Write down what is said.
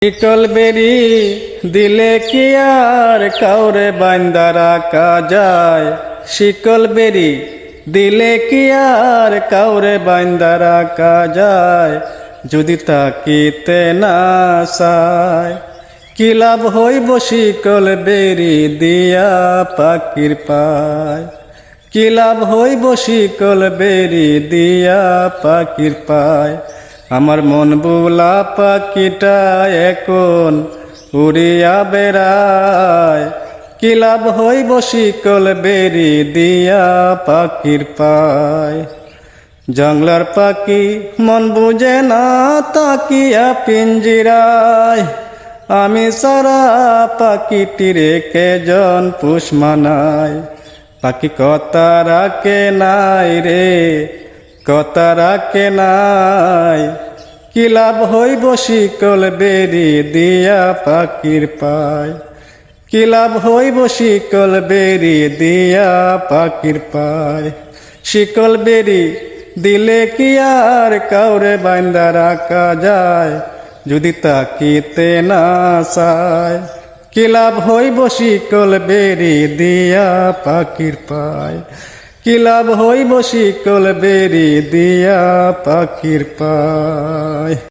শিকল বেরি দিলে কি আর কাউরে বান্দা রাখা যায়। শিকল বেরি দিলে কি আর কাউরে বান্দা রাখা যায়। যদি তাকিতে না চায় কি লাভ হইব শিকল বেরি দিয়া পাখির পায়। কি লাভ হইব শিকল বেরি দিয়া পাখির পায়। আমার মন বুলা পাখিটা এখন উড়িয়া বেড়ায়। কি লাভ হইব শিকল বেরি দিয়া পাখির পায়। জংলার পাখি মন বুঝে না তাকিয়া পিঞ্জিরায়। আমি সারা পাখিটিরে কেজন পুষ মানায়। পাখি কথা রাখে নাই রে, কথা রাখে নাই। কি লাভ হইব শিকল বেরি দিয়া পাখির পায়। কি লাভ হইব শিকল বেরি দিয়া পাখির পায়। শিকল বেরি দিলে কি আর কাউরে বান্দা রাখা যায়। যদি তাকিতে না চায় কি লাভ হইব শিকল বেরি দিয়া পাখির পায়। কি লাভ হইব শিকল বেরি দিয়া পাখির পায়।